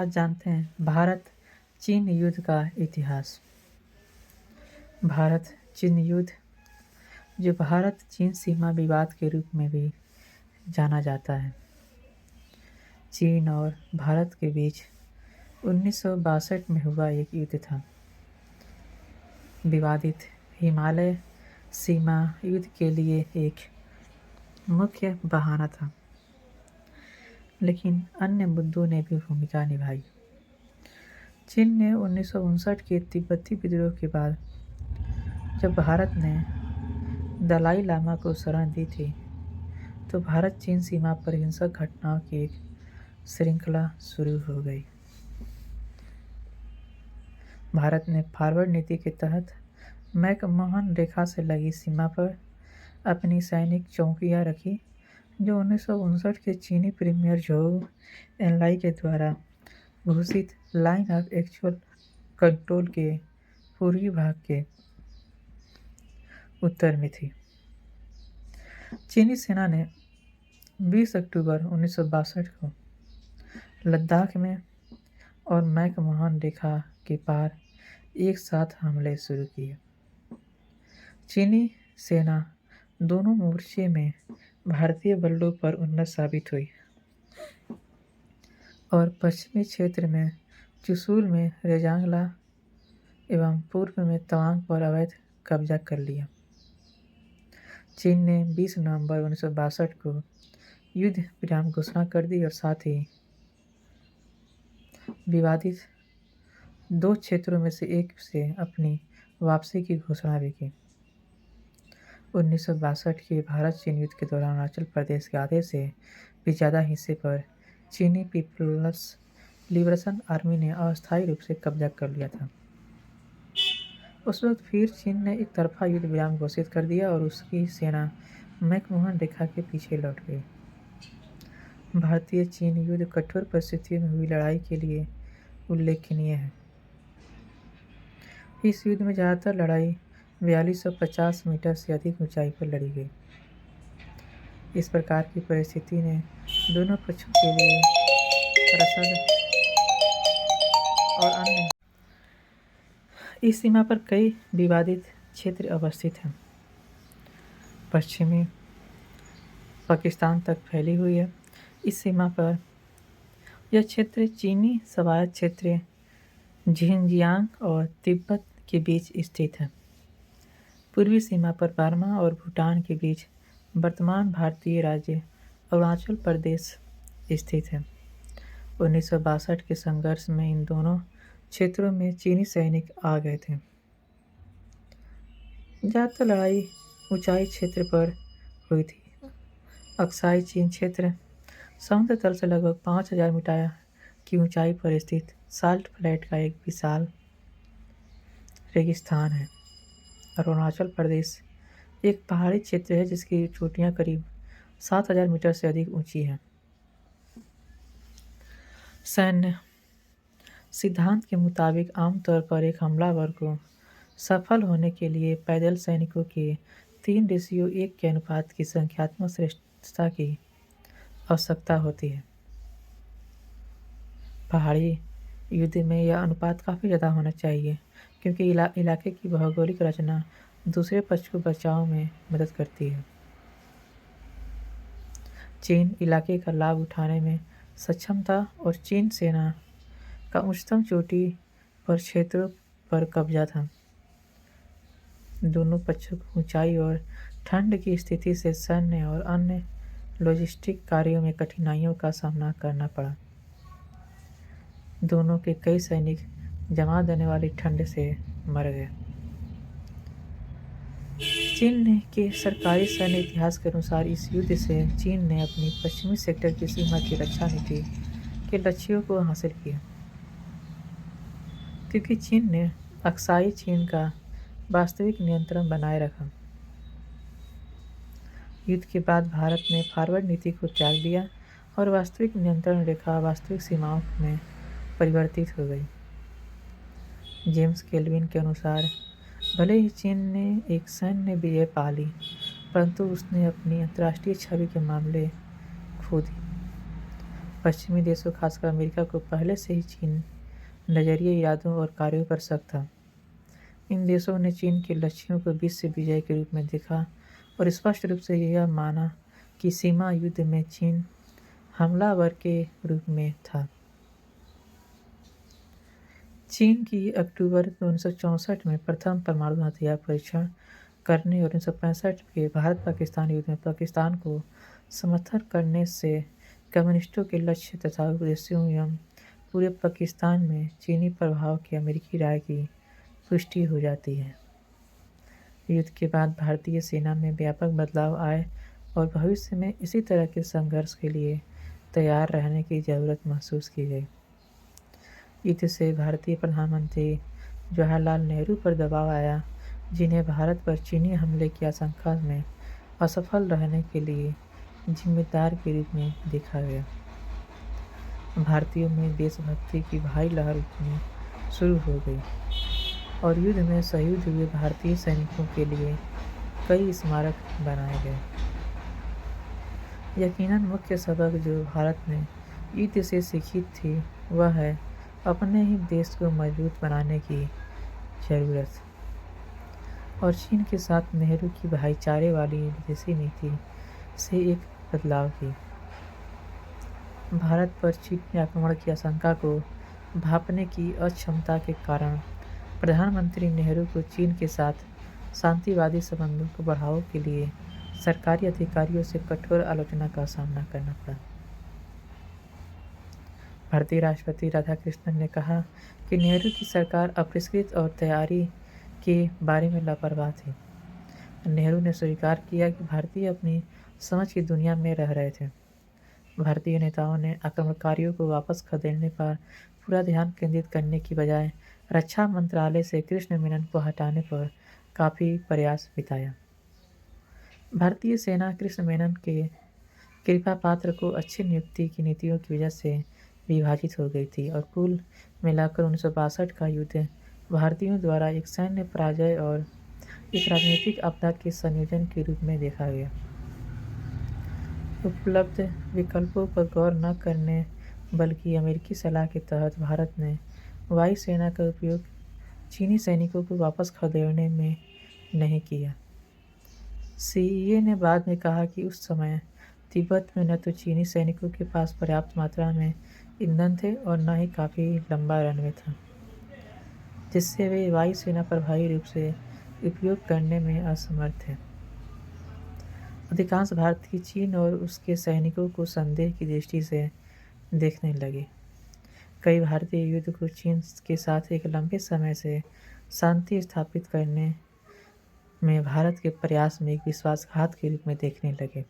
आज जानते हैं भारत चीन युद्ध का इतिहास। भारत चीन युद्ध, जो भारत चीन सीमा विवाद के रूप में भी जाना जाता है, चीन और भारत के बीच 1962 में हुआ एक युद्ध था। विवादित हिमालय सीमा युद्ध के लिए एक मुख्य बहाना था, लेकिन अन्य मुद्दों ने भी भूमिका निभाई। चीन ने 1959 के तिब्बती विद्रोह के बाद जब भारत ने दलाई लामा को शरण दी थी, तो भारत चीन सीमा पर हिंसक घटनाओं की एक श्रृंखला शुरू हो गई। भारत ने फॉरवर्ड नीति के तहत मैकमोहन रेखा से लगी सीमा पर अपनी सैनिक चौकियां रखी, जो 1959 के चीनी प्रीमियर झोउ एनलाई के द्वारा घोषित लाइन ऑफ एक्चुअल कंट्रोल के पूर्वी भाग के उत्तर में थी। चीनी सेना ने 20 अक्टूबर 1962 को लद्दाख में और मैकमोहन रेखा के पार एक साथ हमले शुरू किए। चीनी सेना दोनों मोर्चे में भारतीय बलों पर उन्नत साबित हुई और पश्चिमी क्षेत्र में चुशुल में रेजांगला एवं पूर्व में तवांग पर अवैध कब्जा कर लिया। चीन ने 20 नवंबर 1962 को युद्ध विराम घोषणा कर दी और साथ ही विवादित दो क्षेत्रों में से एक से अपनी वापसी की घोषणा भी की। 1962 के भारत चीन युद्ध के दौरान अरुणाचल प्रदेश के आधे से भी ज़्यादा हिस्से पर चीनी पीपल्स लिबरेशन आर्मी ने अस्थायी रूप से कब्जा कर लिया था। उस वक्त फिर चीन ने एक तरफा युद्ध विराम घोषित कर दिया और उसकी सेना मैकमोहन रेखा के पीछे लौट गई। भारतीय चीन युद्ध कठोर परिस्थितियों में हुई लड़ाई के लिए उल्लेखनीय है। इस युद्ध में ज़्यादातर लड़ाई 4250 मीटर से अधिक ऊंचाई पर लड़ी गई। इस प्रकार की परिस्थिति ने दोनों पक्षों के लिए रसद और अन्य इस सीमा पर कई विवादित क्षेत्र अवस्थित हैं। पश्चिमी पाकिस्तान तक फैली हुई है। इस सीमा पर यह क्षेत्र चीनी स्वायत्त क्षेत्र झिंजियांग और तिब्बत के बीच स्थित है। पूर्वी सीमा पर बर्मा और भूटान के बीच वर्तमान भारतीय राज्य अरुणाचल प्रदेश स्थित है। 1962 के संघर्ष में इन दोनों क्षेत्रों में चीनी सैनिक आ गए थे। ज़्यादातर लड़ाई ऊंचाई क्षेत्र पर हुई थी। अक्साई चीन क्षेत्र समुद्र तल से लगभग 5000 मीटर की ऊंचाई पर स्थित साल्ट फ्लैट का एक विशाल रेगिस्तान है। अरुणाचल प्रदेश एक पहाड़ी क्षेत्र है जिसकी चोटियां करीब 7000 मीटर से अधिक ऊंची हैं। सैन्य सिद्धांत के मुताबिक आमतौर पर एक हमलावर को सफल होने के लिए पैदल सैनिकों के 3:1 के अनुपात की संख्यात्मक श्रेष्ठता की आवश्यकता होती है। पहाड़ी युद्ध में यह अनुपात काफ़ी ज़्यादा होना चाहिए, क्योंकि इलाके की भौगोलिक रचना दूसरे पक्ष को बचाव में मदद करती है। चीन इलाके का लाभ उठाने में सक्षम था और चीन सेना का उच्चतम चोटी पर क्षेत्रों पर कब्जा था। दोनों पक्षों को ऊंचाई और ठंड की स्थिति से सैन्य और अन्य लॉजिस्टिक कार्यों में कठिनाइयों का सामना करना पड़ा। दोनों के कई सैनिक जमा देने वाली ठंड से मर गए। चीन के सरकारी सैन्य इतिहास के अनुसार इस युद्ध से चीन ने अपनी पश्चिमी सेक्टर की सीमा की रक्षा नीति के लक्ष्यों को हासिल किया, क्योंकि चीन ने अक्साई चीन का वास्तविक नियंत्रण बनाए रखा। युद्ध के बाद भारत ने फॉरवर्ड नीति को त्याग दिया और वास्तविक नियंत्रण रेखा वास्तविक सीमाओं में परिवर्तित हो गई। जेम्स केल्विन के अनुसार भले ही चीन ने एक सैन्य विजय पा ली, परंतु उसने अपनी अंतर्राष्ट्रीय छवि के मामले खो दी। पश्चिमी देशों खासकर अमेरिका को पहले से ही चीन नज़रिए, इरादों और कार्यों पर शक था। इन देशों ने चीन के लक्ष्यों को विश्व विजय के रूप में देखा और स्पष्ट रूप से यह माना कि सीमा युद्ध में चीन हमलावर के रूप में था। चीन की अक्टूबर 1964 में प्रथम परमाणु हथियार परीक्षण करने और 1965 के भारत-पाकिस्तान युद्ध में पाकिस्तान को समर्थन करने से कम्युनिस्टों के लक्ष्य तथा उद्देश्यों एवं पूरे पाकिस्तान में चीनी प्रभाव की अमेरिकी राय की पुष्टि हो जाती है। युद्ध के बाद भारतीय सेना में व्यापक बदलाव आए और भविष्य में इसी तरह के संघर्ष के लिए तैयार रहने की ज़रूरत महसूस की गई। युद्ध से भारतीय प्रधानमंत्री जवाहरलाल नेहरू पर दबाव आया, जिन्हें भारत पर चीनी हमले की आशंका में असफल रहने के लिए जिम्मेदार के रूप में देखा गया। भारतीयों में देशभक्ति की भारी लहर उठनी शुरू हो गई और युद्ध में शहीद हुए भारतीय सैनिकों के लिए कई स्मारक बनाए गए। यकीनन मुख्य सबक जो भारत ने युद्ध से सीखी थी वह है अपने ही देश को मजबूत बनाने की ज़रूरत और चीन के साथ नेहरू की भाईचारे वाली विदेशी नीति से एक बदलाव की। भारत पर चीनी आक्रमण की आशंका को भांपने की अक्षमता के कारण प्रधानमंत्री नेहरू को चीन के साथ शांतिवादी संबंधों को बढ़ावा के लिए सरकारी अधिकारियों से कठोर आलोचना का सामना करना पड़ा। भारतीय राष्ट्रपति राधाकृष्णन ने कहा कि नेहरू की सरकार अपरिष्कृत और तैयारी के बारे में लापरवाह थी। नेहरू ने स्वीकार किया कि भारतीय अपनी समझ की दुनिया में रह रहे थे। भारतीय नेताओं ने आक्रमणकारियों को वापस खदेड़ने पर पूरा ध्यान केंद्रित करने की बजाय रक्षा मंत्रालय से कृष्ण मेनन को हटाने पर काफ़ी प्रयास बिताया। भारतीय सेना कृष्ण मेनन के कृपा पात्र को अच्छी नियुक्ति की नीतियों की वजह से विभाजित हो गई थी और कुल मिलाकर 1962 का युद्ध भारतीयों द्वारा एक सैन्य पराजय और एक राजनीतिक आपदा के संयोजन के रूप में देखा गया। उपलब्ध विकल्पों पर गौर न करने बल्कि अमेरिकी सलाह के तहत भारत ने वायु सेना का उपयोग चीनी सैनिकों को वापस खदेड़ने में नहीं किया। सीईए ने बाद में कहा कि उस समय तिब्बत में न तो चीनी सैनिकों के पास पर्याप्त मात्रा में ईंधन थे और न ही काफ़ी लंबा रनवे था, जिससे वे वायु सेना प्रभावी रूप से उपयोग करने में असमर्थ थे। अधिकांश भारतीय चीन और उसके सैनिकों को संदेह की दृष्टि से देखने लगे। कई भारतीय युद्ध को चीन के साथ एक लंबे समय से शांति स्थापित करने में भारत के प्रयास में एक विश्वासघात के रूप में देखने लगे।